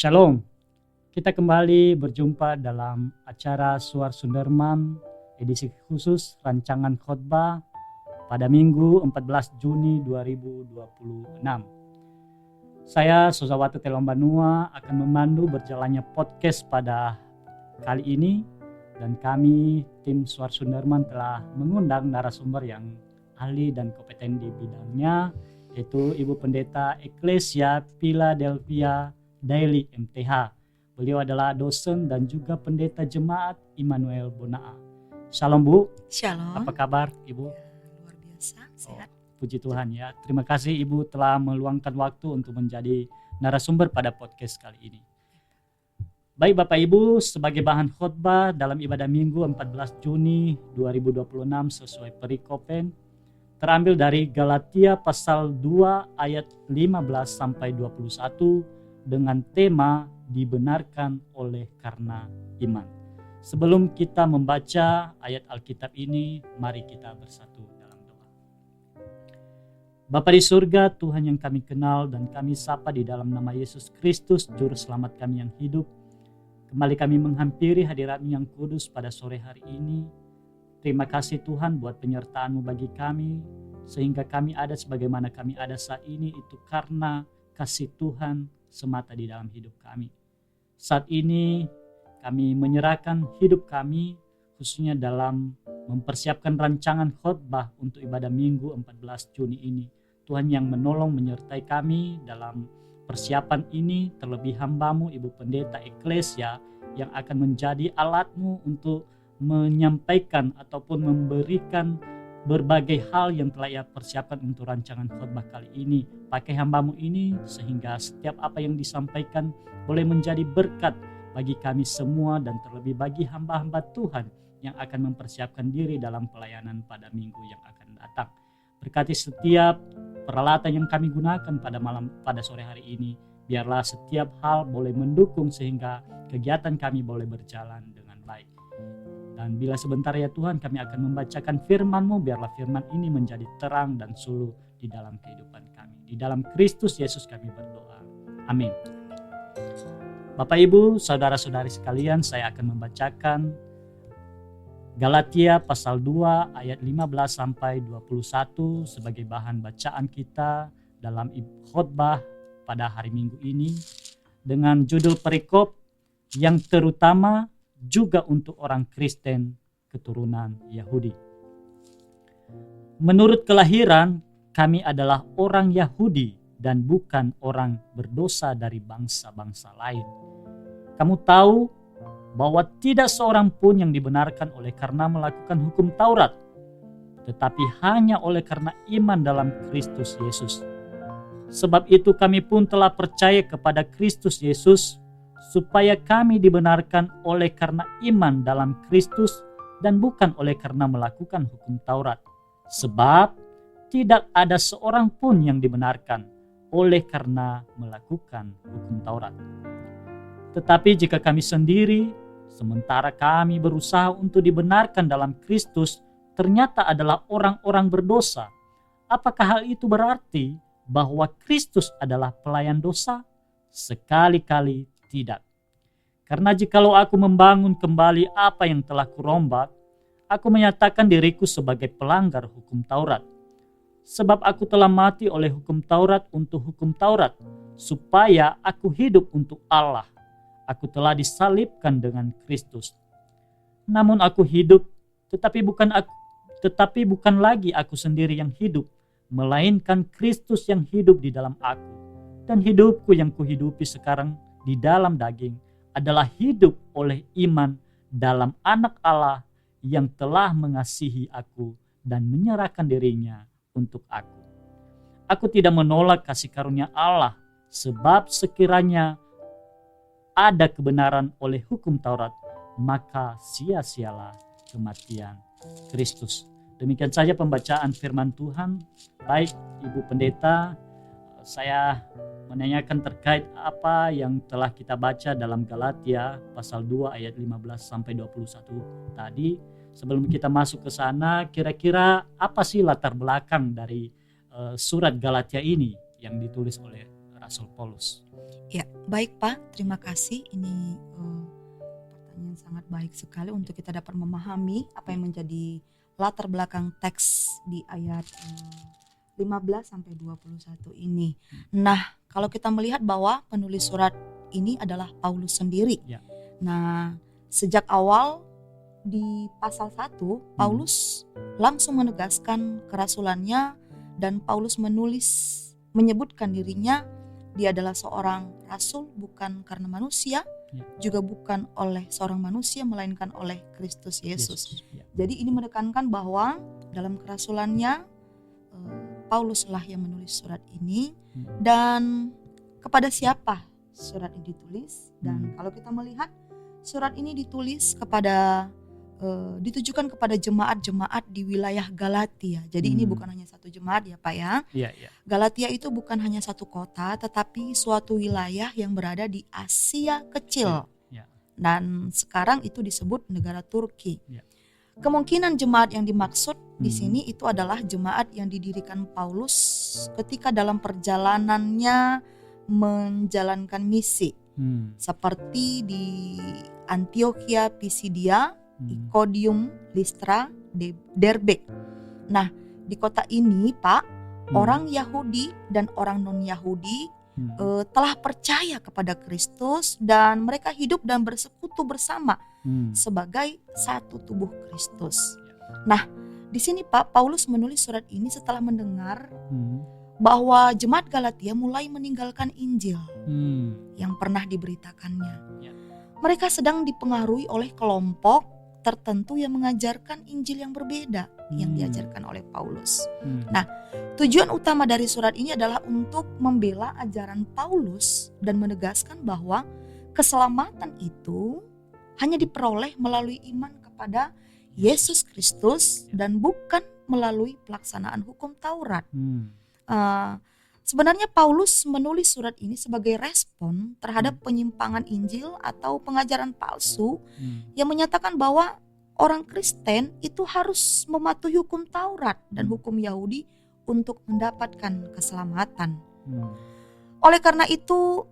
Shalom, kita kembali berjumpa dalam acara Suar Sunderman edisi khusus rancangan khotbah pada Minggu 14 Juni 2026. Saya Sosawatu Telombanua akan memandu berjalannya podcast pada kali ini, dan kami tim Suar Sunderman telah mengundang narasumber yang ahli dan kompeten di bidangnya, yaitu Ibu Pendeta Eklesia Philadelphia Daily MTH. Beliau adalah dosen dan juga pendeta jemaat Immanuel Bonaa. Shalom Bu. Shalom. Apa kabar Ibu? Luar biasa, sehat. Puji Tuhan ya. Terima kasih Ibu telah meluangkan waktu untuk menjadi narasumber pada podcast kali ini. Baik Bapak Ibu, sebagai bahan khotbah dalam ibadah Minggu 14 Juni 2026 sesuai perikopen terambil dari Galatia pasal 2 ayat 15 sampai 21 dengan tema dibenarkan oleh karena iman. Sebelum kita membaca ayat Alkitab ini, mari kita bersatu dalam doa. Bapa di surga, Tuhan yang kami kenal dan kami sapa di dalam nama Yesus Kristus, Juru Selamat kami yang hidup. Kembali kami menghampiri hadirat-Mu yang kudus pada sore hari ini. Terima kasih Tuhan buat penyertaan-Mu bagi kami, sehingga kami ada sebagaimana kami ada saat ini itu karena kasih Tuhan semata di dalam hidup kami. Saat ini kami menyerahkan hidup kami khususnya dalam mempersiapkan rancangan khotbah untuk ibadah Minggu 14 Juni ini. Tuhan yang menolong menyertai kami dalam persiapan ini, terlebih hamba-Mu Ibu Pendeta Eklesia yang akan menjadi alat-Mu untuk menyampaikan ataupun memberikan berbagai hal yang telah Ia persiapkan untuk rancangan khotbah kali ini. Pakai hamba-Mu ini sehingga setiap apa yang disampaikan boleh menjadi berkat bagi kami semua dan terlebih bagi hamba-hamba Tuhan yang akan mempersiapkan diri dalam pelayanan pada minggu yang akan datang. Berkati setiap peralatan yang kami gunakan pada sore hari ini. Biarlah setiap hal boleh mendukung sehingga kegiatan kami boleh berjalan dengan baik. Dan bila sebentar ya Tuhan kami akan membacakan firman-Mu, biarlah firman ini menjadi terang dan suluh di dalam kehidupan kami. Di dalam Kristus Yesus kami berdoa. Amin. Bapak Ibu, saudara-saudari sekalian, saya akan membacakan Galatia pasal 2 ayat 15 sampai 21 sebagai bahan bacaan kita dalam khotbah pada hari Minggu ini dengan judul perikop yang terutama juga untuk orang Kristen keturunan Yahudi. Menurut kelahiran, kami adalah orang Yahudi dan bukan orang berdosa dari bangsa-bangsa lain. Kamu tahu bahwa tidak seorang pun yang dibenarkan oleh karena melakukan hukum Taurat, tetapi hanya oleh karena iman dalam Kristus Yesus. Sebab itu kami pun telah percaya kepada Kristus Yesus, supaya kami dibenarkan oleh karena iman dalam Kristus dan bukan oleh karena melakukan hukum Taurat. Sebab tidak ada seorang pun yang dibenarkan oleh karena melakukan hukum Taurat. Tetapi jika kami sendiri, sementara kami berusaha untuk dibenarkan dalam Kristus, ternyata adalah orang-orang berdosa, apakah hal itu berarti bahwa Kristus adalah pelayan dosa? Sekali-kali tidak. Karena jikalau aku membangun kembali apa yang telah kurombak, aku menyatakan diriku sebagai pelanggar hukum Taurat. Sebab aku telah mati oleh hukum Taurat untuk hukum Taurat, supaya aku hidup untuk Allah. Aku telah disalibkan dengan Kristus. Namun aku hidup, tetapi bukan lagi aku sendiri yang hidup, melainkan Kristus yang hidup di dalam aku. Dan hidupku yang kuhidupi sekarang di dalam daging adalah hidup oleh iman dalam Anak Allah yang telah mengasihi aku dan menyerahkan dirinya untuk aku. Aku tidak menolak kasih karunia Allah, sebab sekiranya ada kebenaran oleh hukum Taurat, maka sia-sialah kematian Kristus. Demikian saja pembacaan firman Tuhan. Baik Ibu Pendeta, saya menanyakan terkait apa yang telah kita baca dalam Galatia pasal 2 ayat 15 sampai 21 tadi. Sebelum kita masuk ke sana, kira-kira apa sih latar belakang dari surat Galatia ini yang ditulis oleh Rasul Paulus? Ya, Baik Pak, terima kasih. Ini pertanyaan sangat baik sekali untuk kita dapat memahami apa yang menjadi latar belakang teks di ayat 15 sampai 21 ini. Nah, kalau kita melihat bahwa penulis surat ini adalah Paulus sendiri. Ya. Nah, sejak awal di pasal 1, Paulus langsung menegaskan kerasulannya dan Paulus menyebutkan dirinya dia adalah seorang rasul bukan karena manusia, juga bukan oleh seorang manusia melainkan oleh Kristus Yesus. Ya. Jadi ini menekankan bahwa dalam kerasulannya Paulus lah yang menulis surat ini dan kepada siapa surat ini ditulis. Dan kalau kita melihat surat ini ditujukan kepada jemaat-jemaat di wilayah Galatia. Jadi ini bukan hanya satu jemaat ya Pak ya. Galatia itu bukan hanya satu kota, tetapi suatu wilayah yang berada di Asia Kecil. Dan sekarang itu disebut negara Turki. Kemungkinan jemaat yang dimaksud di sini itu adalah jemaat yang didirikan Paulus ketika dalam perjalanannya menjalankan misi. Seperti di Antioquia Pisidia, Iconium, Listra, Derbe. Nah, di kota ini Pak, orang Yahudi dan orang non-Yahudi telah percaya kepada Kristus dan mereka hidup dan bersekutu bersama sebagai satu tubuh Kristus. Nah, di sini Pak, Paulus menulis surat ini setelah mendengar bahwa jemaat Galatia mulai meninggalkan Injil yang pernah diberitakannya. Mereka sedang dipengaruhi oleh kelompok tertentu yang mengajarkan Injil yang berbeda yang diajarkan oleh Paulus. Nah, tujuan utama dari surat ini adalah untuk membela ajaran Paulus dan menegaskan bahwa keselamatan itu hanya diperoleh melalui iman kepada Yesus Kristus dan bukan melalui pelaksanaan hukum Taurat. Sebenarnya Paulus menulis surat ini sebagai respon terhadap penyimpangan Injil atau pengajaran palsu yang menyatakan bahwa orang Kristen itu harus mematuhi hukum Taurat dan hukum Yahudi untuk mendapatkan keselamatan. Oleh karena itu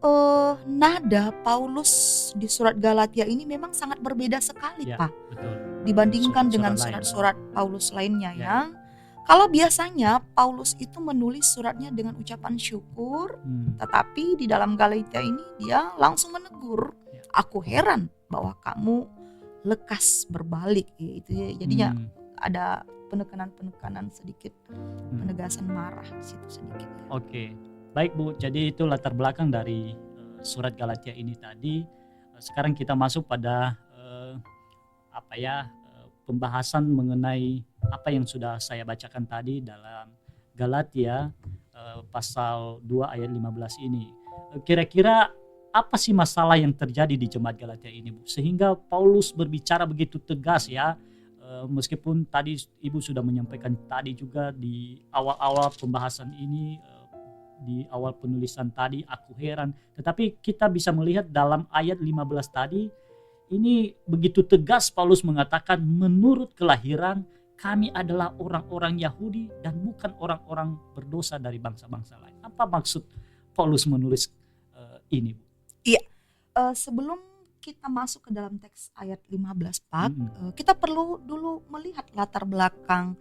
nada Paulus di surat Galatia ini memang sangat berbeda sekali Pak, dibandingkan dengan surat-surat Paulus lainnya ya. Kalau biasanya Paulus itu menulis suratnya dengan ucapan syukur, tetapi di dalam Galatia ini dia langsung menegur, aku heran bahwa kamu lekas berbalik gitu ya. Jadinya ada penekanan sedikit, penegasan marah di situ sedikit. Oke, baik Bu. Jadi itu latar belakang dari surat Galatia ini tadi. Sekarang kita masuk pada pembahasan mengenai apa yang sudah saya bacakan tadi dalam Galatia pasal 2 ayat 15 ini. Kira-kira apa sih masalah yang terjadi di jemaat Galatia ini, Bu? Sehingga Paulus berbicara begitu tegas ya. Meskipun tadi Ibu sudah menyampaikan tadi juga di awal-awal pembahasan ini, di awal penulisan tadi, aku heran. Tetapi kita bisa melihat dalam ayat 15 tadi, ini begitu tegas Paulus mengatakan menurut kelahiran kami adalah orang-orang Yahudi dan bukan orang-orang berdosa dari bangsa-bangsa lain. Apa maksud Paulus menulis ini, Bu? Iya, sebelum kita masuk ke dalam teks ayat 15 Pak, kita perlu dulu melihat latar belakang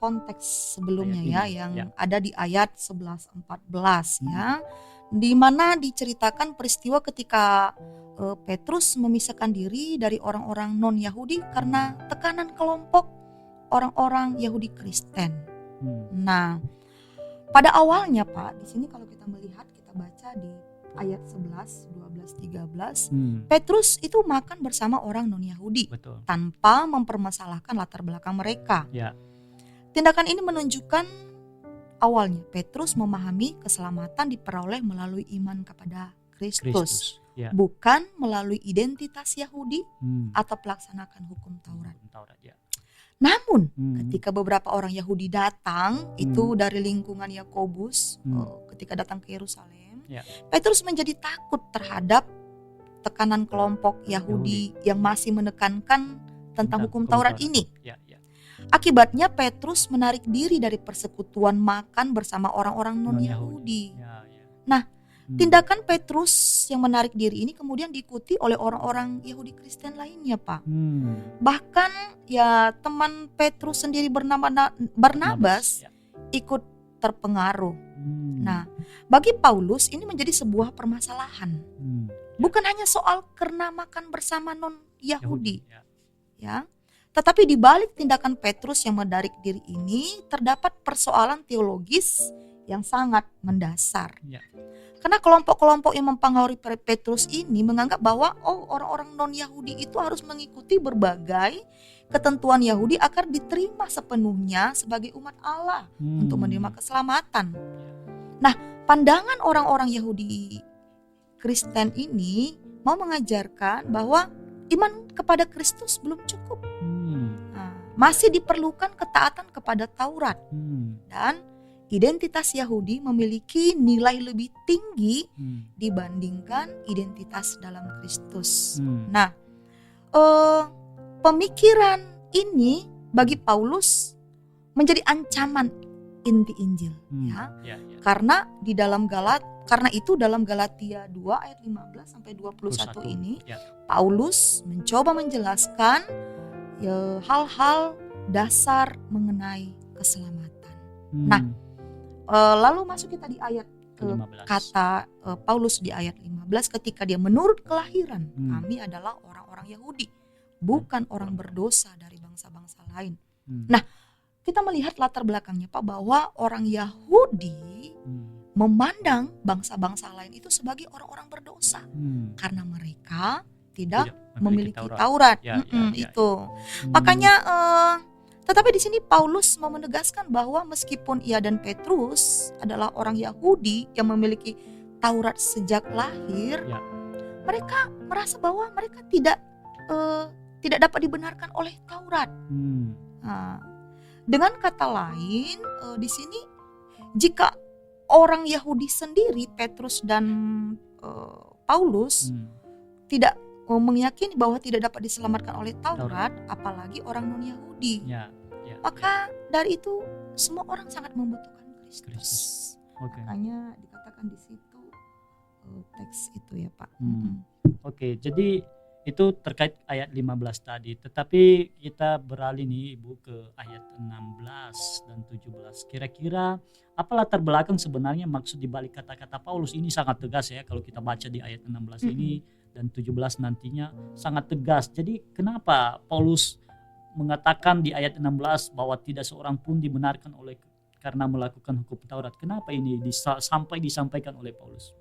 konteks sebelumnya yang ada di ayat 11-14 ya, di mana diceritakan peristiwa ketika Petrus memisahkan diri dari orang-orang non-Yahudi karena tekanan kelompok orang-orang Yahudi Kristen. Nah, pada awalnya Pak, di sini kalau kita melihat, kita baca di ayat 11, 12, 13, Petrus itu makan bersama orang non-Yahudi tanpa mempermasalahkan latar belakang mereka. Tindakan ini menunjukkan awalnya Petrus memahami keselamatan diperoleh melalui iman kepada Kristus. Bukan melalui identitas Yahudi atau pelaksanakan hukum Taurat. Namun ketika beberapa orang Yahudi datang itu dari lingkungan Yakobus, ketika datang ke Yerusalem, Petrus menjadi takut terhadap tekanan kelompok Yahudi yang masih menekankan tentang hukum Taurat ini. Akibatnya Petrus menarik diri dari persekutuan makan bersama orang-orang non-Yahudi. Nah, tindakan Petrus yang menarik diri ini kemudian diikuti oleh orang-orang Yahudi Kristen lainnya, Pak. Bahkan ya teman Petrus sendiri bernama Barnabas ikut terpengaruh. Nah, bagi Paulus ini menjadi sebuah permasalahan. Bukan hanya soal karena makan bersama non-Yahudi, ya. Tetapi di balik tindakan Petrus yang menarik diri ini terdapat persoalan teologis yang sangat mendasar. Karena kelompok-kelompok yang mempengaruhi Petrus ini menganggap bahwa orang-orang non-Yahudi itu harus mengikuti berbagai ketentuan Yahudi agar diterima sepenuhnya sebagai umat Allah untuk menerima keselamatan. Nah, pandangan orang-orang Yahudi Kristen ini mau mengajarkan bahwa iman kepada Kristus belum cukup. Masih diperlukan ketaatan kepada Taurat. Dan identitas Yahudi memiliki nilai lebih tinggi dibandingkan identitas dalam Kristus. Nah, pemikiran ini bagi Paulus menjadi ancaman inti Injil, Karena itu dalam Galatia 2 ayat 15 sampai 21 ini Paulus mencoba menjelaskan hal-hal dasar mengenai keselamatan. Nah, lalu masuk kita di ayat kata Paulus di ayat 15 ketika dia menurut kelahiran kami adalah orang-orang Yahudi, bukan orang berdosa dari bangsa-bangsa lain. Nah, kita melihat latar belakangnya, Pak, bahwa orang Yahudi memandang bangsa-bangsa lain itu sebagai orang-orang berdosa karena mereka tidak memiliki Taurat. Itu. Makanya tetapi di sini Paulus mau menegaskan bahwa meskipun ia dan Petrus adalah orang Yahudi yang memiliki Taurat sejak lahir, mereka merasa bahwa mereka tidak dapat dibenarkan oleh Taurat. Dengan kata lain, di sini jika orang Yahudi sendiri, Petrus dan Paulus tidak meyakini bahwa tidak dapat diselamatkan oleh Taurat, apalagi orang non-Yahudi. Maka dari itu semua orang sangat membutuhkan Kristus. Makanya dikatakan di situ teks itu ya, Pak. Oke, jadi itu terkait ayat 15 tadi. Tetapi kita beralih nih Ibu ke ayat 16 dan 17. Kira-kira apa latar belakang sebenarnya maksud dibalik kata-kata Paulus ini sangat tegas ya kalau kita baca di ayat 16 ini dan 17 nantinya sangat tegas. Jadi kenapa Paulus mengatakan di ayat 16 bahwa tidak seorang pun dibenarkan karena melakukan hukum Taurat? Kenapa ini sampai disampaikan oleh Paulus?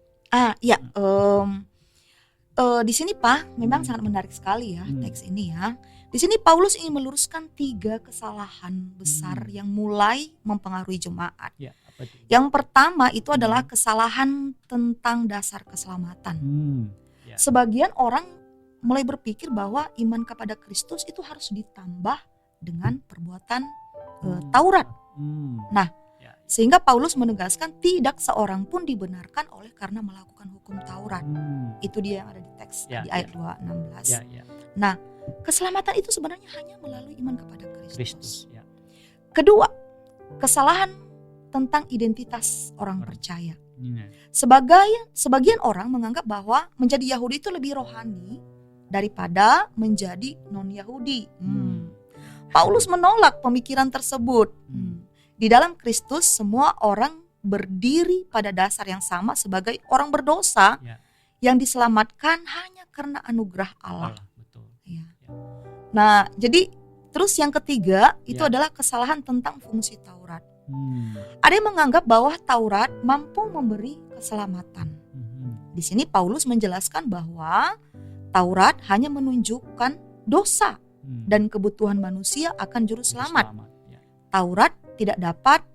Di sini, Pak, memang sangat menarik sekali ya teks ini ya. Di sini Paulus ingin meluruskan 3 kesalahan besar yang mulai mempengaruhi jemaat. Apa itu? Yang pertama itu adalah kesalahan tentang dasar keselamatan. Sebagian orang mulai berpikir bahwa iman kepada Kristus itu harus ditambah dengan perbuatan Taurat. Nah, sehingga Paulus menegaskan tidak seorang pun dibenarkan oleh karena melakukan hukum Taurat. Itu dia yang ada di teks di ayat 2:16. Nah, keselamatan itu sebenarnya hanya melalui iman kepada Kristus. Kedua, kesalahan tentang identitas orang percaya. Sebagian orang menganggap bahwa menjadi Yahudi itu lebih rohani daripada menjadi non-Yahudi. Paulus menolak pemikiran tersebut. Di dalam Kristus semua orang berdiri pada dasar yang sama sebagai orang berdosa yang diselamatkan hanya karena anugerah Allah. Nah, jadi terus yang ketiga itu adalah kesalahan tentang fungsi Taurat. Ada yang menganggap bahwa Taurat mampu memberi keselamatan. Di sini Paulus menjelaskan bahwa Taurat hanya menunjukkan dosa dan kebutuhan manusia akan juru selamat. Taurat tidak dapat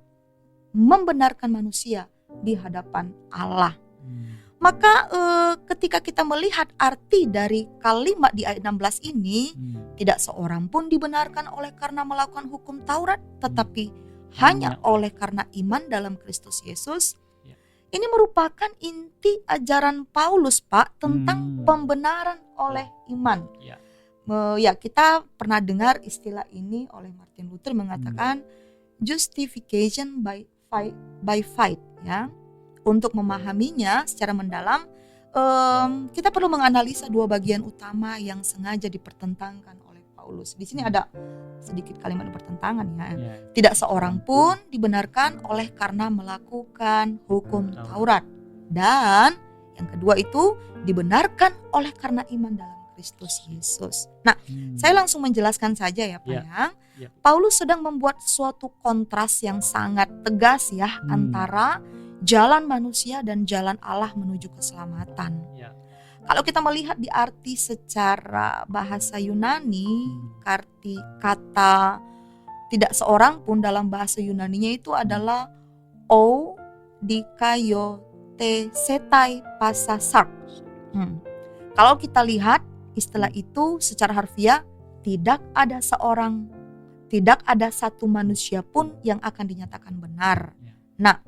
membenarkan manusia di hadapan Allah. Maka ketika kita melihat arti dari kalimat di ayat 16 ini, tidak seorang pun dibenarkan oleh karena melakukan hukum Taurat, tetapi hanya oleh karena iman dalam Kristus Yesus. Ini merupakan inti ajaran Paulus, Pak, tentang pembenaran oleh iman. Kita pernah dengar istilah ini oleh Martin Luther mengatakan justification by faith, ya. untuk memahaminya secara mendalam, kita perlu menganalisa dua bagian utama yang sengaja dipertentangkan oleh Paulus. Di sini ada sedikit kalimat pertentangan ya. Tidak seorang pun dibenarkan oleh karena melakukan hukum Taurat. Dan yang kedua itu dibenarkan oleh karena iman dalam Kristus Yesus. Nah, saya langsung menjelaskan saja ya Pak ya. Paulus sedang membuat suatu kontras yang sangat tegas ya antara jalan manusia dan jalan Allah menuju keselamatan. Kalau kita melihat di arti secara bahasa Yunani, arti kata tidak seorang pun dalam bahasa Yunaninya itu adalah o dikayo te setai pasasar. Kalau kita lihat istilah itu secara harfiah, tidak ada satu manusia pun yang akan dinyatakan benar. Nah,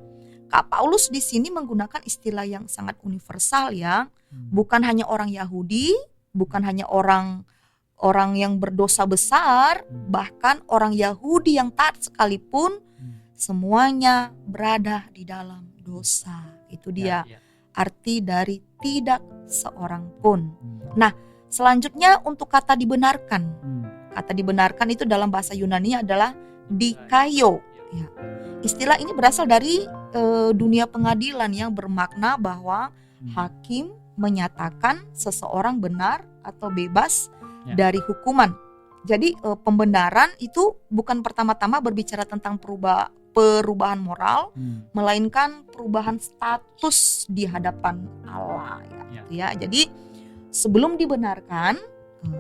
Kak Paulus di sini menggunakan istilah yang sangat universal ya. Bukan hanya orang Yahudi, bukan hanya orang yang berdosa besar, bahkan orang Yahudi yang taat sekalipun, semuanya berada di dalam dosa. Itu dia arti dari tidak seorang pun. Nah, selanjutnya untuk kata dibenarkan. Kata dibenarkan itu dalam bahasa Yunani adalah dikayo. Ya. Istilah ini berasal dari dunia pengadilan yang bermakna bahwa hakim menyatakan seseorang benar atau bebas dari hukuman. Jadi pembenaran itu bukan pertama-tama berbicara tentang perubahan moral, melainkan perubahan status di hadapan Allah. Ya. Jadi sebelum dibenarkan,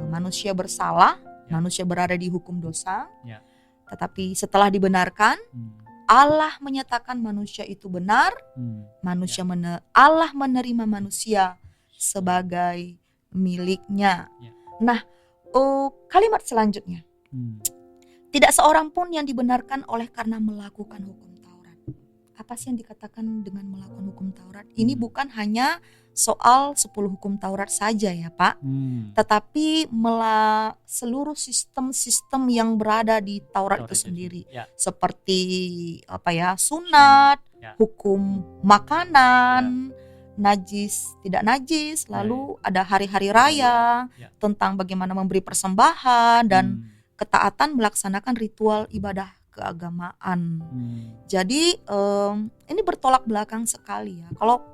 manusia bersalah, manusia berada di hukum dosa. Tetapi setelah dibenarkan, Allah menyatakan manusia itu benar, Allah menerima manusia sebagai miliknya. Nah, kalimat selanjutnya, tidak seorang pun yang dibenarkan oleh karena melakukan hukum Taurat. Apa sih yang dikatakan dengan melakukan hukum Taurat? Ini bukan hanya soal 10 hukum Taurat saja ya Pak, tetapi seluruh sistem-sistem yang berada di Taurat itu sendiri, seperti sunat, hukum makanan, najis tidak najis, lalu ada hari-hari raya, tentang bagaimana memberi persembahan dan ketaatan melaksanakan ritual ibadah keagamaan. Jadi ini bertolak belakang sekali ya. Kalau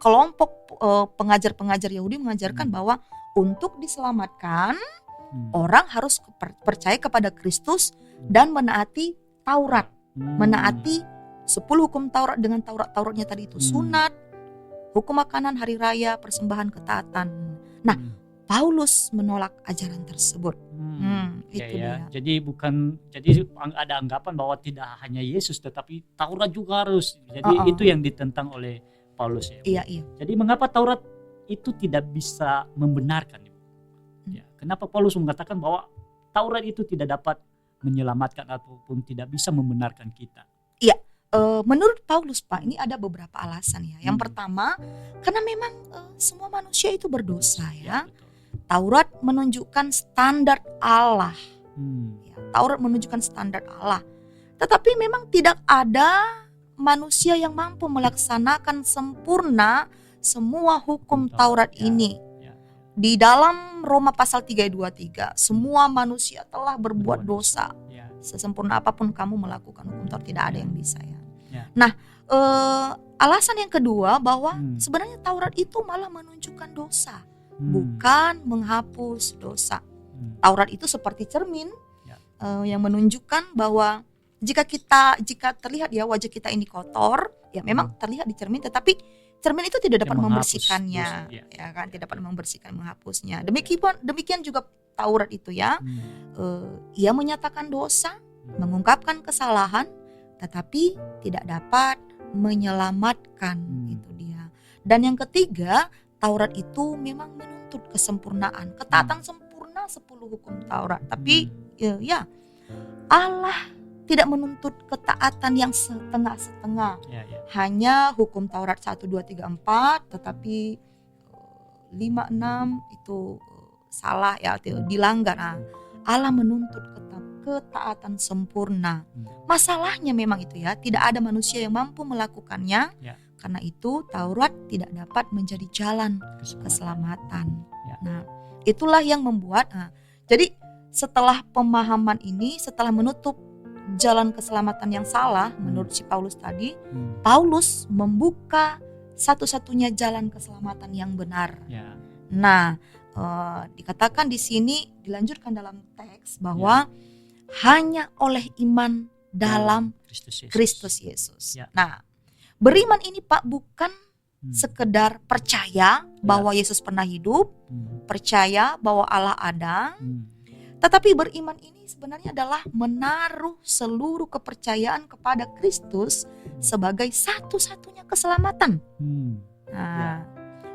kelompok pengajar-pengajar Yahudi mengajarkan bahwa untuk diselamatkan orang harus percaya kepada Kristus dan menaati Taurat, menaati 10 hukum Taurat dengan Tauratnya tadi itu, sunat, hukum makanan, hari raya, persembahan, ketaatan. Nah, Paulus menolak ajaran tersebut. Itu dia. Jadi ada anggapan bahwa tidak hanya Yesus tetapi Taurat juga harus. Jadi itu yang ditentang oleh Paulus ya. Iya. Jadi mengapa Taurat itu tidak bisa membenarkan? Ya, kenapa Paulus mengatakan bahwa Taurat itu tidak dapat menyelamatkan ataupun tidak bisa membenarkan kita? Iya, menurut Paulus Pak, ini ada beberapa alasan ya. Yang pertama, karena memang semua manusia itu berdosa ya. Taurat menunjukkan standar Allah. Taurat menunjukkan standar Allah. Tetapi memang tidak ada manusia yang mampu melaksanakan sempurna semua hukum Taurat ini. Di dalam Roma pasal 3:23, semua manusia telah berbuat dosa. Sesempurna apapun kamu melakukan hukum Taurat, tidak ada yang bisa ya. Nah, alasan yang kedua bahwa sebenarnya Taurat itu malah menunjukkan dosa, bukan menghapus dosa. Taurat itu seperti cermin yang menunjukkan bahwa jika terlihat ya wajah kita ini kotor, ya memang terlihat di cermin, tetapi cermin itu tidak dapat membersihkannya, ya kan, tidak dapat membersihkan, menghapusnya. Demikian juga Taurat itu ya, ia menyatakan dosa, mengungkapkan kesalahan, tetapi tidak dapat menyelamatkan. Itu dia. Dan yang ketiga, Taurat itu memang menuntut kesempurnaan, ketaatan sempurna 10 hukum Taurat. Tapi ya Allah tidak menuntut ketaatan yang setengah-setengah. Hanya hukum Taurat 1, 2, 3, 4, tetapi 5, 6 itu salah ya, dilanggar. Allah menuntut ketaatan sempurna. Masalahnya memang itu ya, tidak ada manusia yang mampu melakukannya Karena itu Taurat tidak dapat menjadi jalan keselamatan. Ya. Nah, itulah yang membuat jadi setelah pemahaman ini, setelah menutup jalan keselamatan yang salah menurut si Paulus tadi, Paulus membuka satu-satunya jalan keselamatan yang benar. Ya. Nah, dikatakan di sini, dilanjutkan dalam teks bahwa hanya oleh iman dalam Kristus Yesus. Ya. Nah, beriman ini Pak bukan sekedar percaya bahwa Yesus pernah hidup, percaya bahwa Allah ada, tetapi beriman ini sebenarnya adalah menaruh seluruh kepercayaan kepada Kristus sebagai satu-satunya keselamatan. Nah,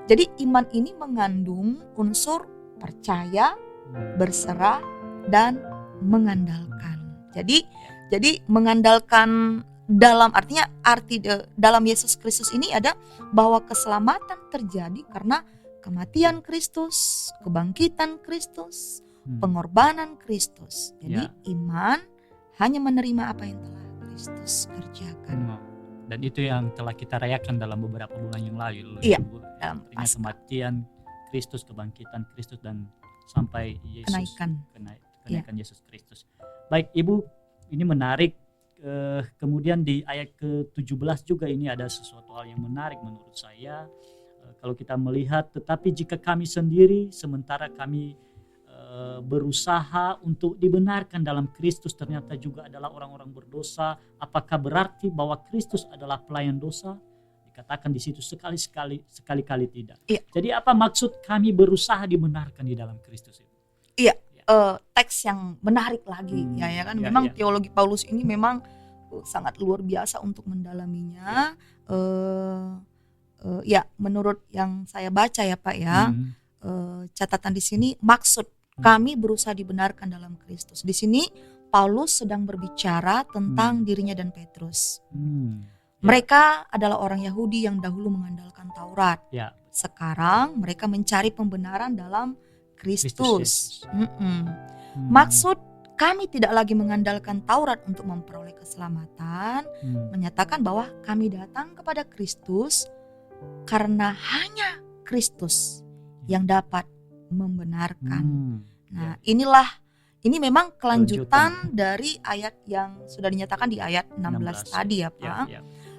jadi iman ini mengandung unsur percaya, berserah, dan mengandalkan. Jadi mengandalkan dalam artinya dalam Yesus Kristus ini ada bahwa keselamatan terjadi karena kematian Kristus, kebangkitan Kristus, pengorbanan Kristus. Jadi iman hanya menerima apa yang telah Kristus kerjakan. Dan itu yang telah kita rayakan dalam beberapa bulan yang lalu. Iya, dalam kematian Kristus, kebangkitan Kristus, dan sampai Yesus kenaikan Yesus Kristus. Baik Ibu, ini menarik. Kemudian di ayat ke-17 juga ini ada sesuatu hal yang menarik menurut saya. Kalau kita melihat, tetapi jika kami sendiri sementara kami berusaha untuk dibenarkan dalam Kristus ternyata juga adalah orang-orang berdosa, apakah berarti bahwa Kristus adalah pelayan dosa? Dikatakan di situ sekali-kali tidak. Iya. Jadi apa maksud kami berusaha dibenarkan di dalam Kristus itu? Iya. Teks yang menarik lagi ya kan. Memang teologi Paulus ini memang sangat luar biasa untuk mendalaminya. Menurut yang saya baca ya Pak ya, catatan di sini maksud kami berusaha dibenarkan dalam Kristus. Di sini Paulus sedang berbicara tentang dirinya dan Petrus. Mereka adalah orang Yahudi yang dahulu mengandalkan Taurat. Sekarang mereka mencari pembenaran dalam Kristus. Maksud kami tidak lagi mengandalkan Taurat untuk memperoleh keselamatan, menyatakan bahwa kami datang kepada Kristus karena hanya Kristus yang dapat membenarkan. Nah, ini memang kelanjutan dari ayat yang sudah dinyatakan di ayat 16 tadi ya Pak.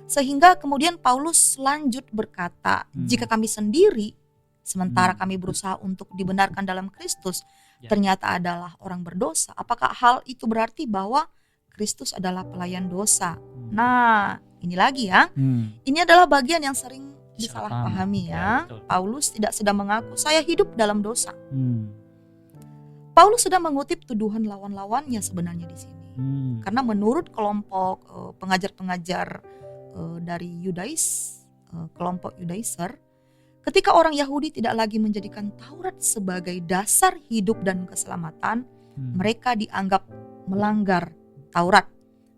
Sehingga kemudian Paulus lanjut berkata, jika kami sendiri sementara kami berusaha untuk dibenarkan dalam Kristus, ternyata adalah orang berdosa, apakah hal itu berarti bahwa Kristus adalah pelayan dosa? Nah, ini lagi ya. Ini adalah bagian yang sering disalahpahami ya. Paulus tidak sedang mengaku saya hidup dalam dosa. Paulus sedang mengutip tuduhan lawan-lawannya sebenarnya di sini. Karena menurut kelompok pengajar-pengajar dari kelompok Yudaiser, ketika orang Yahudi tidak lagi menjadikan Taurat sebagai dasar hidup dan keselamatan, mereka dianggap melanggar Taurat.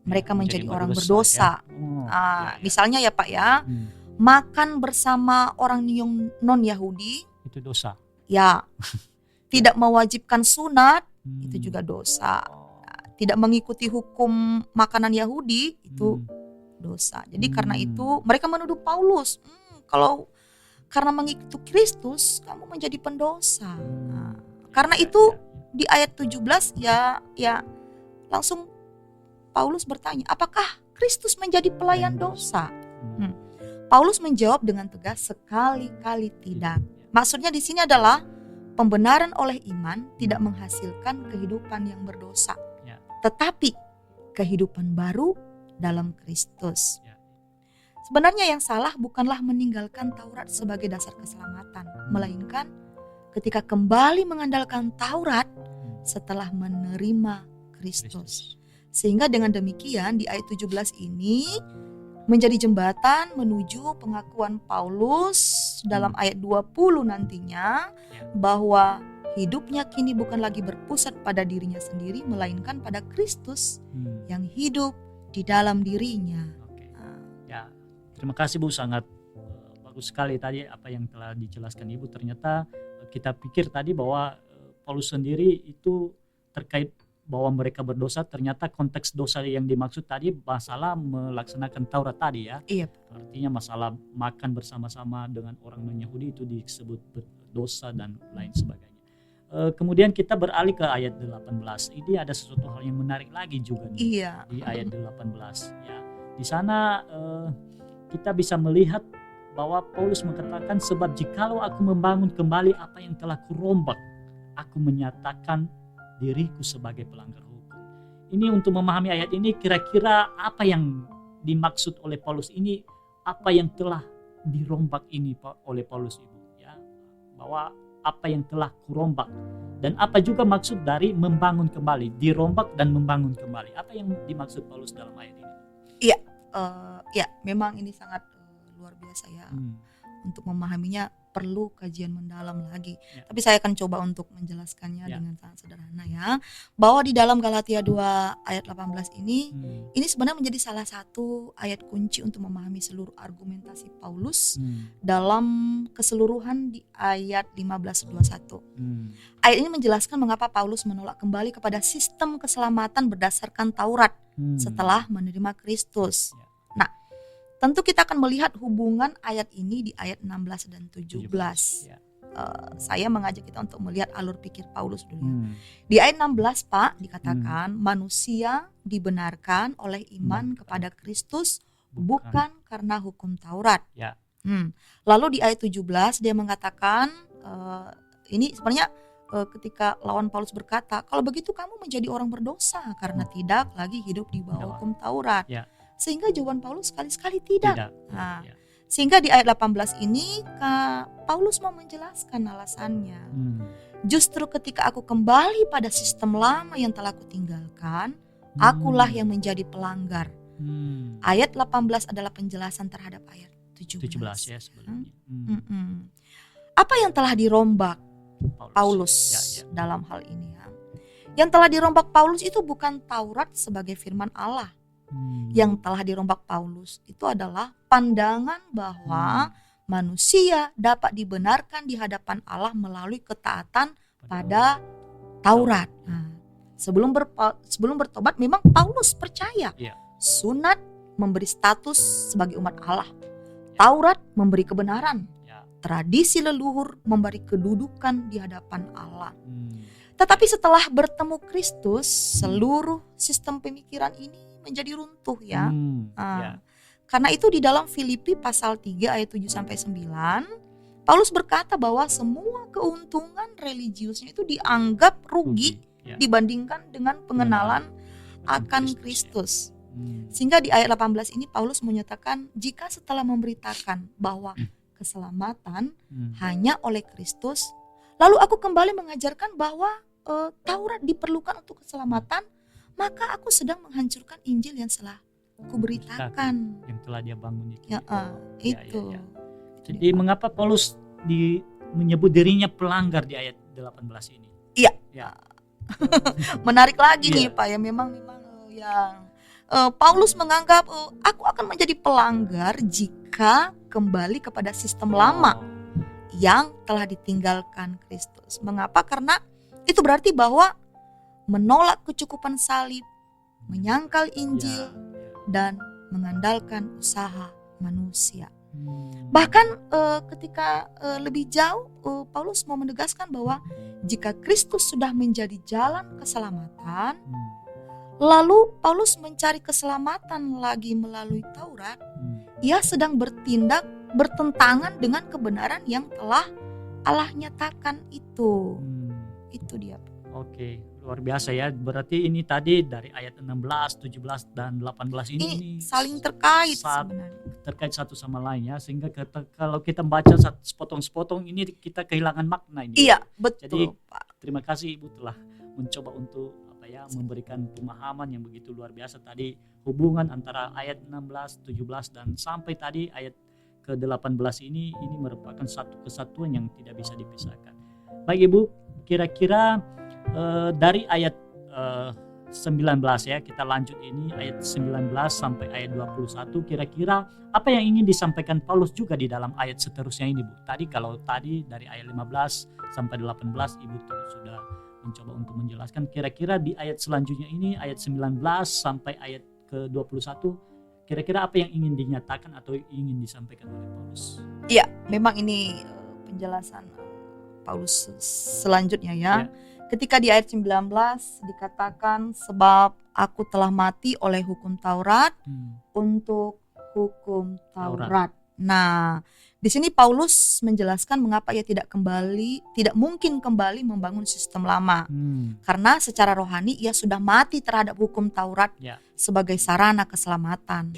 Mereka menjadi orang berdosa. Misalnya ya Pak ya, makan bersama orang non-Yahudi itu dosa. Ya, tidak mewajibkan sunat itu juga dosa. Tidak mengikuti hukum makanan Yahudi itu dosa. Jadi karena itu mereka menuduh Paulus, kalau karena mengikuti Kristus kamu menjadi pendosa. Karena itu di ayat 17 ya langsung Paulus bertanya, apakah Kristus menjadi pelayan dosa? Paulus menjawab dengan tegas, sekali-kali tidak. Maksudnya di sini adalah pembenaran oleh iman tidak menghasilkan kehidupan yang berdosa, tetapi kehidupan baru dalam Kristus. Sebenarnya yang salah bukanlah meninggalkan Taurat sebagai dasar keselamatan, melainkan ketika kembali mengandalkan Taurat setelah menerima Kristus. Sehingga dengan demikian di ayat 17 ini menjadi jembatan menuju pengakuan Paulus dalam ayat 20 nantinya bahwa hidupnya kini bukan lagi berpusat pada dirinya sendiri, melainkan pada Kristus yang hidup di dalam dirinya. Terima kasih Bu, sangat bagus sekali tadi apa yang telah dijelaskan Ibu. Ternyata kita pikir tadi bahwa Paulus sendiri itu terkait bahwa mereka berdosa, ternyata konteks dosa yang dimaksud tadi masalah melaksanakan Taurat tadi ya. Iya. Artinya masalah makan bersama-sama dengan orang non-Yahudi itu disebut dosa dan lain sebagainya. Kemudian kita beralih ke ayat 18. Ini ada sesuatu hal yang menarik lagi juga nih, Iya. di ayat 18 ya. Di sana kita bisa melihat bahwa Paulus mengatakan, sebab jikalau aku membangun kembali apa yang telah kurombak, aku menyatakan diriku sebagai pelanggar hukum. Ini untuk memahami ayat ini, kira-kira apa yang dimaksud oleh Paulus ini, apa yang telah dirombak ini oleh Paulus Ibu ya, bahwa apa yang telah kurombak, dan apa juga maksud dari membangun kembali, dirombak dan membangun kembali, apa yang dimaksud Paulus dalam ayat ini? Iya, ya memang ini sangat luar biasa ya. Untuk memahaminya perlu kajian mendalam lagi. Ya. Tapi saya akan coba untuk menjelaskannya Ya. dengan sangat sederhana ya. Bahwa di dalam Galatia 2 ayat 18 ini sebenarnya menjadi salah satu ayat kunci untuk memahami seluruh argumentasi Paulus dalam keseluruhan di ayat 15-21. Ayat ini menjelaskan mengapa Paulus menolak kembali kepada sistem keselamatan berdasarkan Taurat setelah menerima Kristus. Ya. Nah, tentu kita akan melihat hubungan ayat ini di ayat 16 dan 17. Ya. Saya mengajak kita untuk melihat alur pikir Paulus dulu ya. Di ayat 16 Pak dikatakan manusia dibenarkan oleh iman kepada Kristus bukan karena hukum Taurat. Ya. Lalu di ayat 17 dia mengatakan ini sebenarnya ketika lawan Paulus berkata, kalau begitu kamu menjadi orang berdosa karena tidak lagi hidup di bawah hukum Taurat. Ya. Sehingga jawaban Paulus sekali-sekali tidak. Nah, Ya. sehingga di ayat 18 ini Paulus mau menjelaskan alasannya. Justru ketika aku kembali pada sistem lama yang telah kutinggalkan, akulah yang menjadi pelanggar. Ayat 18 adalah penjelasan terhadap ayat 17 ya sebelumnya. Apa yang telah dirombak Paulus Ya. dalam hal ini ya? Yang telah dirombak Paulus itu bukan Taurat sebagai firman Allah. Yang telah dirombak Paulus itu adalah pandangan bahwa manusia dapat dibenarkan di hadapan Allah melalui ketaatan pada Taurat. Nah, sebelum bertobat memang Paulus percaya sunat memberi status sebagai umat Allah, Taurat memberi kebenaran, tradisi leluhur memberi kedudukan di hadapan Allah. Tetapi setelah bertemu Kristus, seluruh sistem pemikiran ini menjadi runtuh ya. Karena itu di dalam Filipi pasal 3 ayat 7-9 Paulus berkata bahwa semua keuntungan religiusnya itu dianggap rugi dibandingkan dengan pengenalan akan Kristus. Sehingga di ayat 18 ini Paulus menyatakan jika setelah memberitakan bahwa keselamatan hanya oleh Kristus, lalu aku kembali mengajarkan bahwa Taurat diperlukan untuk keselamatan, maka aku sedang menghancurkan Injil yang telah kuberitakan, yang telah dia bangun itu. Itu. Jadi mengapa Paulus menyebut dirinya pelanggar di ayat 18 ini? Iya. Ya. Menarik lagi nih Pak ya, memang yang Paulus menganggap aku akan menjadi pelanggar jika kembali kepada sistem lama yang telah ditinggalkan Kristus. Mengapa? Karena itu berarti bahwa menolak kecukupan salib, menyangkal Injil, dan mengandalkan usaha manusia. Bahkan ketika lebih jauh Paulus mau menegaskan bahwa jika Kristus sudah menjadi jalan keselamatan, lalu Paulus mencari keselamatan lagi melalui Taurat, ia sedang bertindak bertentangan dengan kebenaran yang telah Allah nyatakan itu. Itu dia. Oke, luar biasa ya. Berarti ini tadi dari ayat 16, 17 dan 18 ini saling terkait sebenarnya. Terkait satu sama lain ya, sehingga kalau kita membaca sepotong-sepotong ini kita kehilangan makna ini. Iya, betul. Jadi Pak, terima kasih Ibu telah mencoba untuk memberikan pemahaman yang begitu luar biasa tadi, hubungan antara ayat 16, 17 dan sampai tadi ayat ke-18 ini merupakan satu kesatuan yang tidak bisa dipisahkan. Baik Ibu, kira-kira dari ayat 19 ya, kita lanjut ini ayat 19 sampai ayat 21, kira-kira apa yang ingin disampaikan Paulus juga di dalam ayat seterusnya ini Bu? Tadi kalau tadi dari ayat 15 sampai 18 Ibu sudah mencoba untuk menjelaskan kira-kira di ayat selanjutnya ini, ayat 19 sampai ayat ke-21, kira-kira apa yang ingin dinyatakan atau ingin disampaikan oleh Paulus? Iya, memang ini penjelasan Paulus selanjutnya ya. Ketika di ayat 19 dikatakan, sebab aku telah mati oleh hukum Taurat untuk hukum Taurat. Nah, di sini Paulus menjelaskan mengapa ia tidak mungkin kembali membangun sistem lama. Karena secara rohani ia sudah mati terhadap hukum Taurat sebagai sarana keselamatan.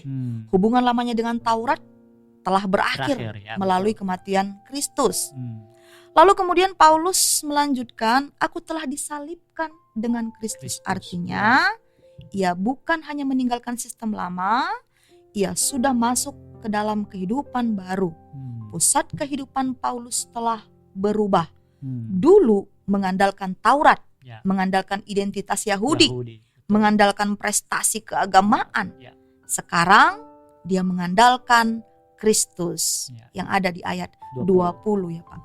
Hubungan lamanya dengan Taurat telah berakhir melalui kematian Kristus. Lalu kemudian Paulus melanjutkan, aku telah disalibkan dengan Kristus. Artinya, ia bukan hanya meninggalkan sistem lama, ia sudah masuk ke dalam kehidupan baru. Pusat kehidupan Paulus telah berubah. Dulu mengandalkan Taurat, mengandalkan identitas Yahudi, mengandalkan prestasi keagamaan. Sekarang dia mengandalkan Kristus yang ada di ayat 20 ya Pak.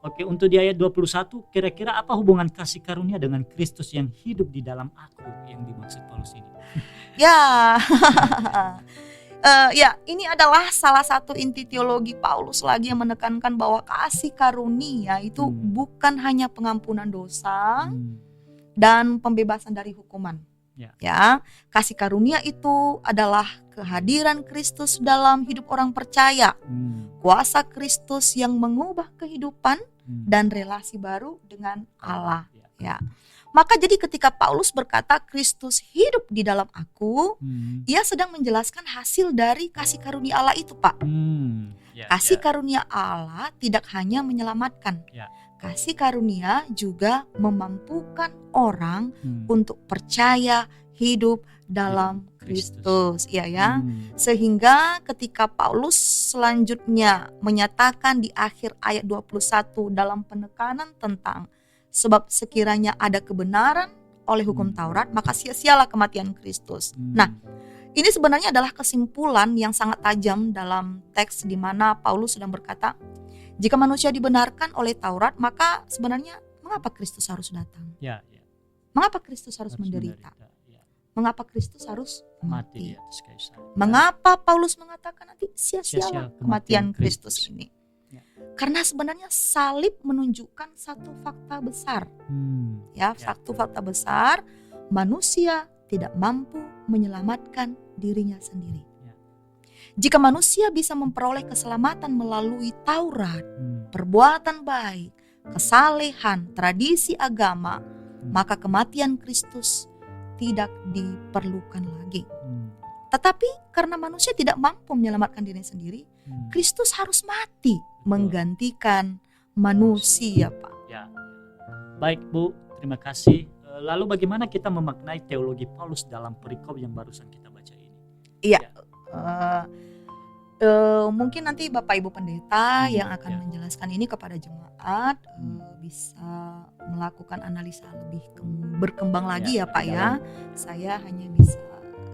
Oke, untuk di ayat 21, kira-kira apa hubungan kasih karunia dengan Kristus yang hidup di dalam aku yang dimaksud Paulus ini? Ya, ini adalah salah satu inti teologi Paulus lagi yang menekankan bahwa kasih karunia itu bukan hanya pengampunan dosa dan pembebasan dari hukuman. Ya, kasih karunia itu adalah kehadiran Kristus dalam hidup orang percaya. Kuasa Kristus yang mengubah kehidupan dan relasi baru dengan Allah. Ya. Maka jadi ketika Paulus berkata Kristus hidup di dalam aku, ia sedang menjelaskan hasil dari kasih karunia Allah itu, Pak. Kasih karunia Allah tidak hanya menyelamatkan. Kasih karunia juga memampukan orang untuk percaya hidup dalam Kristus. Sehingga ketika Paulus selanjutnya menyatakan di akhir ayat 21 dalam penekanan tentang sebab sekiranya ada kebenaran oleh hukum Taurat, maka sia-sialah kematian Kristus. Nah, ini sebenarnya adalah kesimpulan yang sangat tajam dalam teks di mana Paulus sedang berkata, jika manusia dibenarkan oleh Taurat, maka sebenarnya mengapa Kristus harus datang? Mengapa Kristus harus menderita? Mengapa Kristus harus mati? Mengapa Paulus mengatakan nanti sia-sialah kematian Kristus ini? Karena sebenarnya salib menunjukkan satu fakta besar. Satu fakta besar, manusia tidak mampu menyelamatkan dirinya sendiri. Jika manusia bisa memperoleh keselamatan melalui Taurat, perbuatan baik, kesalehan, tradisi agama, maka kematian Kristus tidak diperlukan lagi. Tetapi karena manusia tidak mampu menyelamatkan dirinya sendiri, Kristus harus mati menggantikan manusia, Pak. Baik Bu, terima kasih. Lalu bagaimana kita memaknai teologi Paulus dalam perikop yang barusan kita baca ini? Mungkin nanti Bapak Ibu Pendeta yang akan menjelaskan ini kepada jemaat bisa melakukan analisa lebih berkembang lagi ya Pak ya. Saya hanya bisa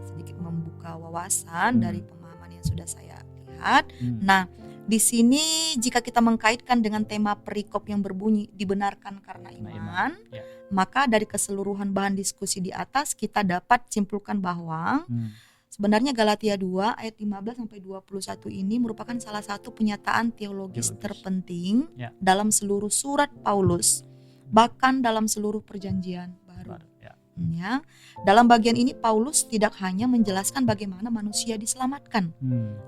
sedikit membuka wawasan dari pemahaman yang sudah saya lihat. Nah, di sini jika kita mengkaitkan dengan tema perikop yang berbunyi dibenarkan karena iman, maka dari keseluruhan bahan diskusi di atas kita dapat simpulkan bahwa sebenarnya Galatia 2 ayat 15 sampai 21 ini merupakan salah satu penyataan teologis terpenting dalam seluruh surat Paulus, bahkan dalam seluruh perjanjian baru. Dalam bagian ini Paulus tidak hanya menjelaskan bagaimana manusia diselamatkan,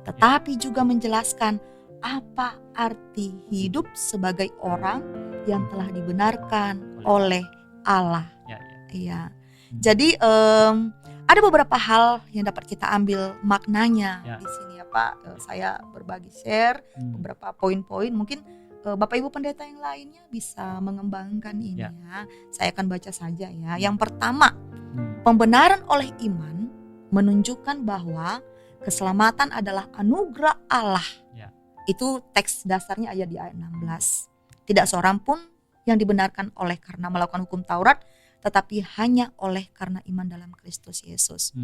tetapi juga menjelaskan apa arti hidup sebagai orang yang telah dibenarkan oleh Allah. Jadi ada beberapa hal yang dapat kita ambil maknanya di sini ya Pak. Saya berbagi share beberapa poin-poin. Mungkin Bapak Ibu Pendeta yang lainnya bisa mengembangkan ini ya. Saya akan baca saja ya. Yang pertama, pembenaran oleh iman menunjukkan bahwa keselamatan adalah anugerah Allah. Itu teks dasarnya ayat di ayat 16. Tidak seorang pun yang dibenarkan oleh karena melakukan hukum Taurat, tetapi hanya oleh karena iman dalam Kristus Yesus.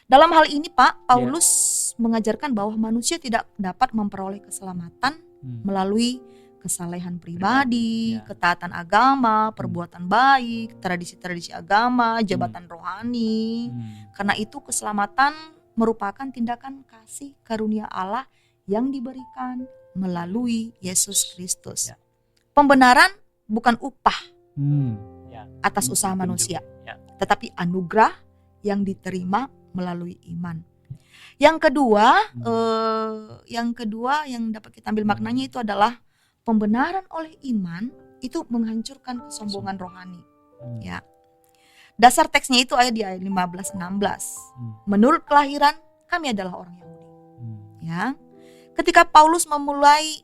Dalam hal ini Pak, Paulus mengajarkan bahwa manusia tidak dapat memperoleh keselamatan melalui kesalehan pribadi, ketaatan agama, perbuatan baik, tradisi-tradisi agama, jabatan rohani. Karena itu keselamatan merupakan tindakan kasih karunia Allah yang diberikan melalui Yesus Kristus. Pembenaran bukan upah atas usaha manusia, tetapi anugerah yang diterima melalui iman. Yang kedua yang dapat kita ambil maknanya itu adalah pembenaran oleh iman itu menghancurkan kesombongan rohani. Ya. Dasar teksnya itu di ayat 15-16. Menurut kelahiran kami adalah orang Yahudi. Ya. Ketika Paulus memulai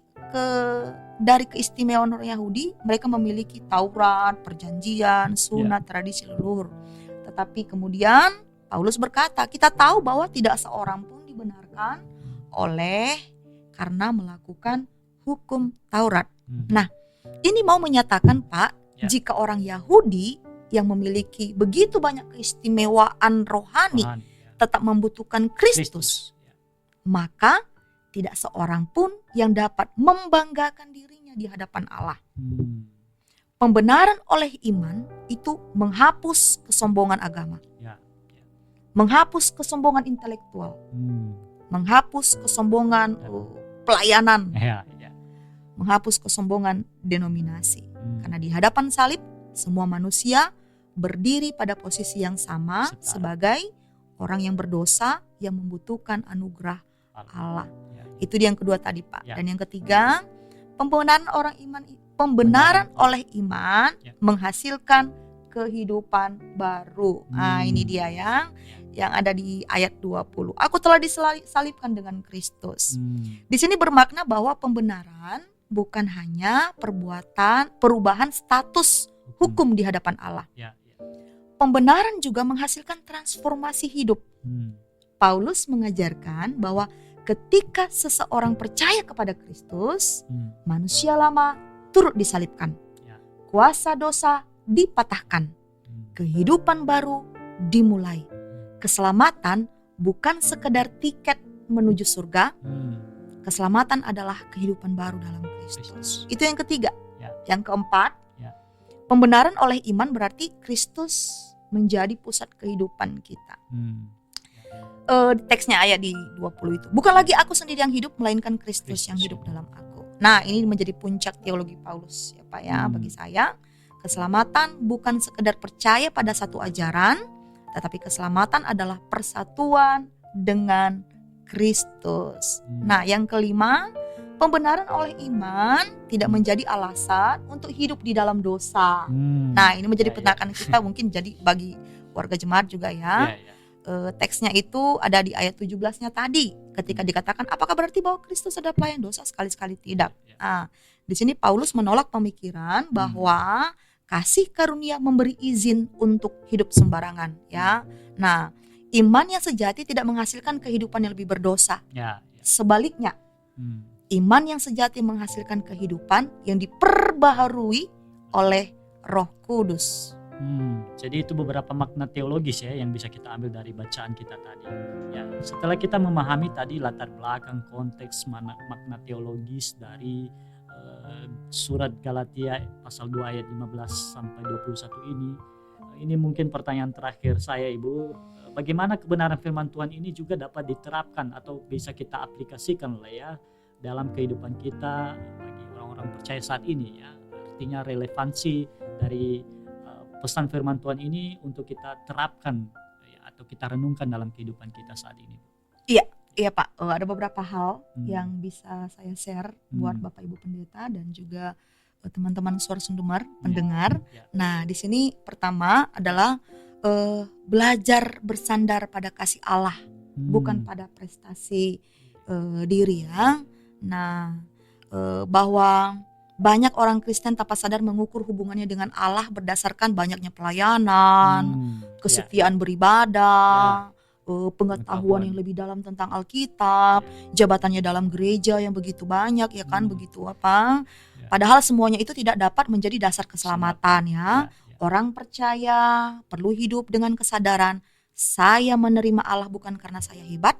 dari keistimewaan orang Yahudi, mereka memiliki Taurat, perjanjian, sunat, tradisi leluhur. Tetapi kemudian Paulus berkata, kita tahu bahwa tidak seorang pun dibenarkan karena melakukan hukum Taurat. Nah, ini mau menyatakan Pak, jika orang Yahudi yang memiliki begitu banyak keistimewaan rohani tetap membutuhkan Kristus, maka tidak seorang pun yang dapat membanggakan dirinya di hadapan Allah. Pembenaran oleh iman itu menghapus kesombongan agama, menghapus kesombongan intelektual, menghapus kesombongan pelayanan, menghapus kesombongan denominasi. Karena di hadapan salib semua manusia berdiri pada posisi yang sama sebagai orang yang berdosa yang membutuhkan anugerah Allah. Itu yang kedua tadi Pak. Dan yang ketiga, pembenaran oleh iman menghasilkan kehidupan baru. Ini dia yang ada di ayat 20. Aku telah disalibkan dengan Kristus. Di sini bermakna bahwa pembenaran bukan hanya perubahan status hukum di hadapan Allah. Pembenaran juga menghasilkan transformasi hidup. Paulus mengajarkan bahwa ketika seseorang percaya kepada Kristus, manusia lama turut disalibkan. Kuasa dosa dipatahkan. Kehidupan baru dimulai. Keselamatan bukan sekedar tiket menuju surga. Keselamatan adalah kehidupan baru dalam Kristus. Itu yang ketiga. Yang keempat, pembenaran oleh iman berarti Kristus menjadi pusat kehidupan kita. Teksnya ayat di 20 itu. Bukan lagi aku sendiri yang hidup, melainkan Kristus yang hidup dalam aku. Nah, ini menjadi puncak teologi Paulus ya Pak ya. Bagi saya, keselamatan bukan sekedar percaya pada satu ajaran, tetapi keselamatan adalah persatuan dengan Kristus. Nah, yang kelima, pembenaran oleh iman tidak menjadi alasan untuk hidup di dalam dosa. Nah, ini menjadi penekanan kita mungkin jadi bagi warga jemaat juga ya. Teksnya itu ada di ayat 17-nya tadi. Ketika dikatakan, apakah berarti bahwa Kristus adalah pelayan dosa? Sekali-sekali tidak. Nah, di sini Paulus menolak pemikiran bahwa kasih karunia memberi izin untuk hidup sembarangan ya. Nah, iman yang sejati tidak menghasilkan kehidupan yang lebih berdosa. Sebaliknya, iman yang sejati menghasilkan kehidupan yang diperbaharui oleh Roh Kudus. Jadi itu beberapa makna teologis ya yang bisa kita ambil dari bacaan kita tadi. Ya, setelah kita memahami tadi latar belakang konteks makna teologis dari surat Galatia pasal 2 ayat 15 sampai 21 ini mungkin pertanyaan terakhir saya Ibu. Bagaimana kebenaran firman Tuhan ini juga dapat diterapkan atau bisa kita aplikasikan lah ya dalam kehidupan kita bagi orang-orang percaya saat ini ya. Artinya relevansi dari pesan firman Tuhan ini untuk kita terapkan ya, atau kita renungkan dalam kehidupan kita saat ini. Iya Pak, ada beberapa hal yang bisa saya share buat Bapak Ibu Pendeta dan juga teman-teman Suara Sundumar pendengar. Nah, di sini pertama adalah belajar bersandar pada kasih Allah, bukan pada prestasi diri ya. Nah, bahwa banyak orang Kristen tanpa sadar mengukur hubungannya dengan Allah berdasarkan banyaknya pelayanan, kesetiaan beribadah, pengetahuan yang lebih dalam tentang Alkitab, jabatannya dalam gereja yang begitu banyak ya kan, begitu apa. Padahal semuanya itu tidak dapat menjadi dasar keselamatan ya. Orang percaya perlu hidup dengan kesadaran saya menerima Allah bukan karena saya hebat,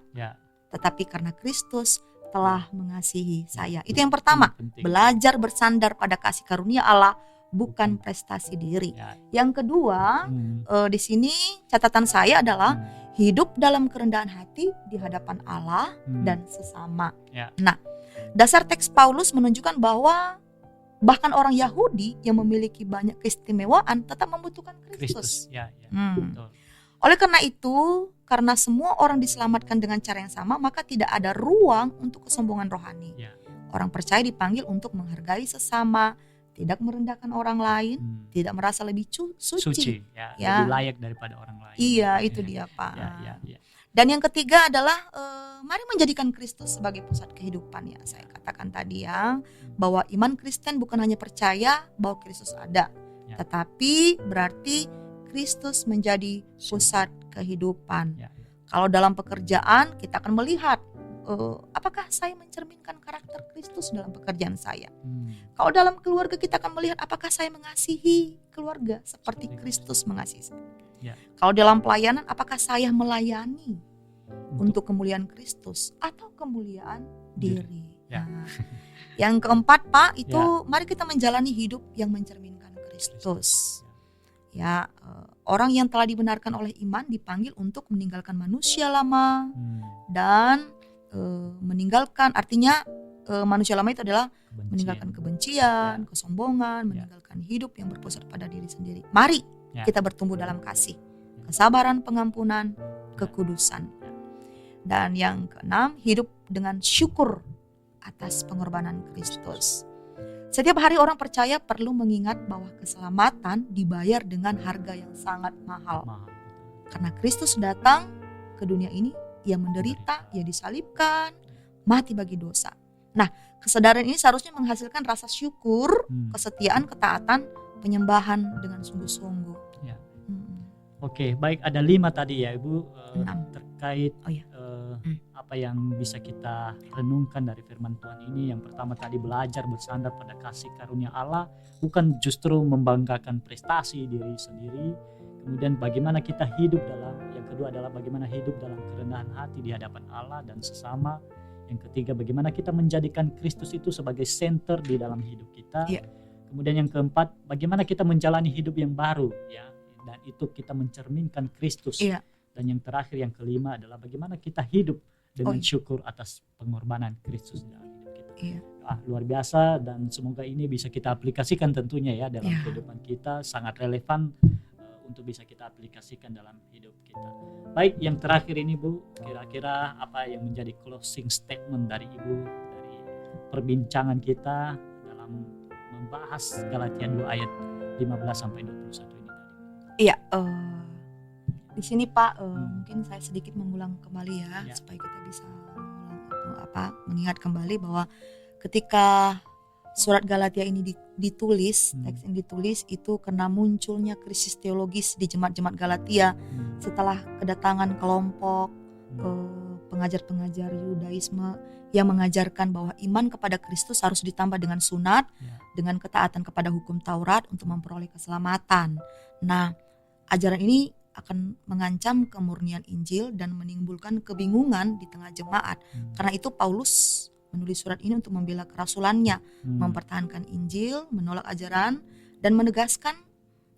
tetapi karena Kristus telah mengasihi saya. Itu yang pertama, belajar bersandar pada kasih karunia Allah, bukan prestasi diri. Yang kedua, di sini catatan saya adalah hidup dalam kerendahan hati di hadapan Allah dan sesama. Nah, dasar teks Paulus menunjukkan bahwa bahkan orang Yahudi yang memiliki banyak keistimewaan tetap membutuhkan Kristus. Betul. Oleh karena itu, karena semua orang diselamatkan dengan cara yang sama, maka tidak ada ruang untuk kesombongan rohani. Orang percaya dipanggil untuk menghargai sesama, tidak merendahkan orang lain, tidak merasa lebih suci. Lebih layak daripada orang lain. Iya, itu dia, Pak. Dan yang ketiga adalah mari menjadikan Kristus sebagai pusat kehidupan, ya. Saya katakan tadi ya, bahwa iman Kristen bukan hanya percaya bahwa Kristus ada, tetapi berarti Kristus menjadi pusat kehidupan. Kalau dalam pekerjaan kita akan melihat apakah saya mencerminkan karakter Kristus dalam pekerjaan saya. Kalau dalam keluarga kita akan melihat apakah saya mengasihi keluarga seperti Kristus mengasihi saya. Kalau dalam pelayanan apakah saya melayani untuk kemuliaan Kristus atau kemuliaan diri. Yang keempat, Pak, itu mari kita menjalani hidup yang mencerminkan Kristus. Orang yang telah dibenarkan oleh iman dipanggil untuk meninggalkan manusia lama dan meninggalkan, artinya manusia lama itu adalah meninggalkan kebencian, kesombongan, meninggalkan hidup yang berpusat pada diri sendiri. Mari kita bertumbuh dalam kasih, kesabaran, pengampunan, kekudusan. Dan yang keenam, hidup dengan syukur atas pengorbanan Kristus. Setiap hari orang percaya perlu mengingat bahwa keselamatan dibayar dengan harga yang sangat mahal. Karena Kristus datang ke dunia ini, ia menderita, ia disalibkan, mati bagi dosa. Nah, kesadaran ini seharusnya menghasilkan rasa syukur, kesetiaan, ketaatan, penyembahan dengan sungguh-sungguh. Oke, baik, ada 5 tadi ya Ibu, terkait apa yang bisa kita renungkan dari firman Tuhan ini. Yang pertama tadi, belajar bersandar pada kasih karunia Allah, bukan justru membanggakan prestasi diri sendiri. Kemudian bagaimana kita hidup dalam, yang kedua adalah bagaimana hidup dalam kerendahan hati di hadapan Allah dan sesama. Yang ketiga, bagaimana kita menjadikan Kristus itu sebagai center di dalam hidup kita. Kemudian yang keempat, bagaimana kita menjalani hidup yang baru, ya, dan itu kita mencerminkan Kristus. Dan yang terakhir, yang kelima adalah bagaimana kita hidup dengan syukur atas pengorbanan Kristus dalam hidup kita. Luar biasa, dan semoga ini bisa kita aplikasikan tentunya ya dalam kehidupan kita, sangat relevan untuk bisa kita aplikasikan dalam hidup kita. Baik, yang terakhir ini Bu, kira-kira apa yang menjadi closing statement dari Ibu dari perbincangan kita dalam membahas Galatia 2 ayat 15 sampai 21 ini tadi? Di sini Pak, mungkin saya sedikit mengulang kembali ya, supaya kita bisa mengingat kembali bahwa ketika surat Galatia ini ditulis, teks ini ditulis itu karena munculnya krisis teologis di jemaat-jemaat Galatia setelah kedatangan kelompok pengajar-pengajar Yudaisme yang mengajarkan bahwa iman kepada Kristus harus ditambah dengan sunat, dengan ketaatan kepada hukum Taurat untuk memperoleh keselamatan. Nah, ajaran ini akan mengancam kemurnian Injil dan menimbulkan kebingungan di tengah jemaat. Karena itu Paulus menulis surat ini untuk membela kerasulannya, mempertahankan Injil, menolak ajaran dan menegaskan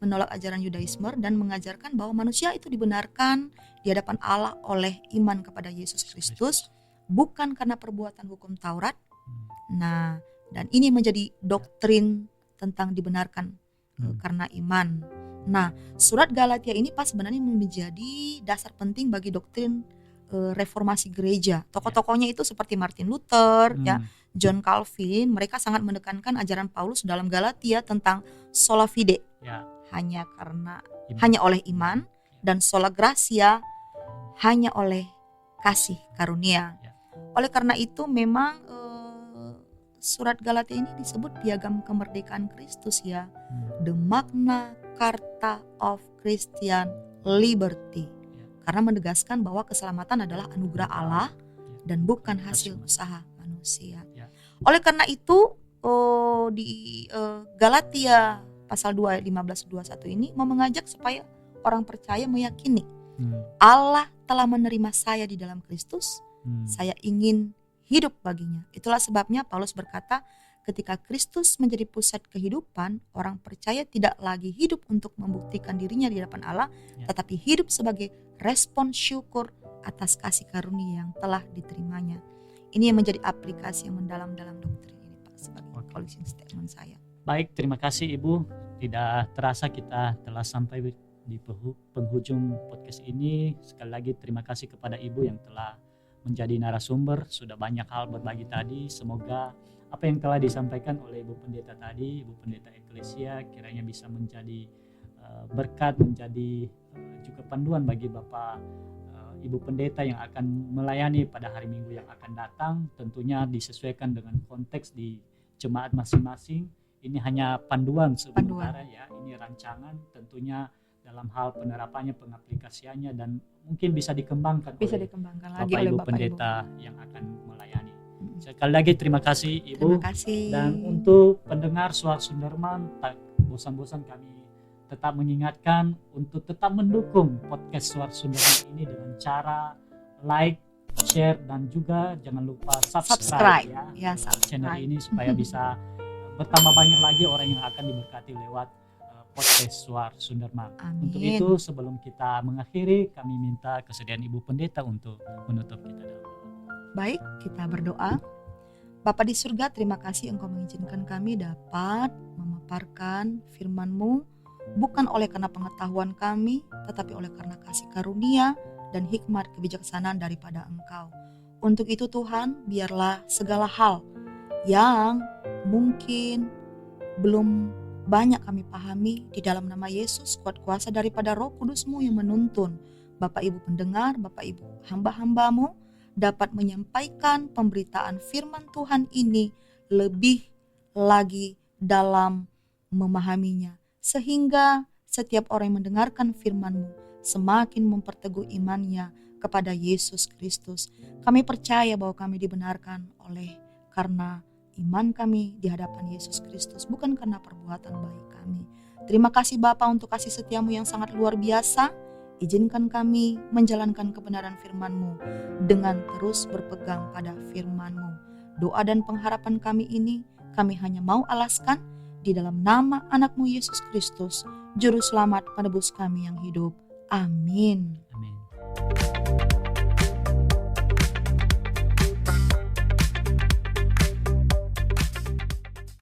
menolak ajaran Yudaisme dan mengajarkan bahwa manusia itu dibenarkan di hadapan Allah oleh iman kepada Yesus Kristus, bukan karena perbuatan hukum Taurat. Nah, dan ini menjadi doktrin tentang dibenarkan karena iman. Nah, surat Galatia ini pas sebenarnya menjadi dasar penting bagi doktrin reformasi gereja. Tokoh-tokohnya itu seperti Martin Luther, John Calvin, mereka sangat menekankan ajaran Paulus dalam Galatia tentang sola fide, hanya oleh iman, dan sola gratia, hanya oleh kasih karunia. Oleh karena itu memang surat Galatia ini disebut piagam kemerdekaan Kristus ya, the Magna Carta of Christian Liberty, karena menegaskan bahwa keselamatan adalah anugerah Allah dan bukan hasil usaha manusia. Oleh karena itu di Galatia pasal 2 ayat 15-21 ini mau mengajak supaya orang percaya meyakini Allah telah menerima saya di dalam Kristus. Saya ingin hidup baginya. Itulah sebabnya Paulus berkata, ketika Kristus menjadi pusat kehidupan, orang percaya tidak lagi hidup untuk membuktikan dirinya di hadapan Allah, tetapi hidup sebagai respon syukur atas kasih karunia yang telah diterimanya. Ini yang menjadi aplikasi yang mendalam dalam doktrin ini, Pak, sebagai closing statement saya. Baik, terima kasih Ibu. Tidak terasa kita telah sampai di penghujung podcast ini. Sekali lagi terima kasih kepada Ibu yang telah menjadi narasumber. Sudah banyak hal berbagi tadi. Semoga apa yang telah disampaikan oleh Ibu Pendeta tadi, Ibu Pendeta Eklesia, kiranya bisa menjadi berkat, menjadi juga panduan bagi Bapak Ibu Pendeta yang akan melayani pada hari Minggu yang akan datang. Tentunya disesuaikan dengan konteks di jemaat masing-masing. Ini hanya panduan sementara ya, ini rancangan, tentunya dalam hal penerapannya, pengaplikasiannya, dan mungkin bisa dikembangkan oleh lagi oleh Bapak Pendeta yang akan melayani. Sekali lagi terima kasih Ibu. Terima kasih. Dan untuk pendengar Suara Sunderman, tak bosan-bosan kami tetap mengingatkan untuk tetap mendukung podcast Suara Sunderman ini dengan cara like, share, dan juga jangan lupa subscribe ya channel ini supaya bisa bertambah banyak lagi orang yang akan diberkati lewat podcast Suara Sunderman. Amin. Untuk itu sebelum kita mengakhiri, kami minta kesediaan Ibu Pendeta untuk menutup kita dalam doa. Baik, kita berdoa. Bapa di surga, terima kasih Engkau mengizinkan kami dapat memaparkan firman-Mu, bukan oleh karena pengetahuan kami, tetapi oleh karena kasih karunia dan hikmat kebijaksanaan daripada Engkau. Untuk itu Tuhan, biarlah segala hal yang mungkin belum banyak kami pahami, di dalam nama Yesus, kuat kuasa daripada Roh Kudus-Mu yang menuntun Bapak Ibu pendengar, Bapak Ibu hamba-hamba-Mu dapat menyampaikan pemberitaan firman Tuhan ini lebih lagi dalam memahaminya, sehingga setiap orang yang mendengarkan firman-Mu semakin memperteguh imannya kepada Yesus Kristus. Kami percaya bahwa kami dibenarkan oleh karena iman kami di hadapan Yesus Kristus, bukan karena perbuatan baik kami. Terima kasih Bapa untuk kasih setia-Mu yang sangat luar biasa. Izinkan kami menjalankan kebenaran firman-Mu dengan terus berpegang pada firman-Mu. Doa dan pengharapan kami ini kami hanya mau alaskan di dalam nama anak-Mu Yesus Kristus, Juru Selamat penebus kami yang hidup. Amin. Amin.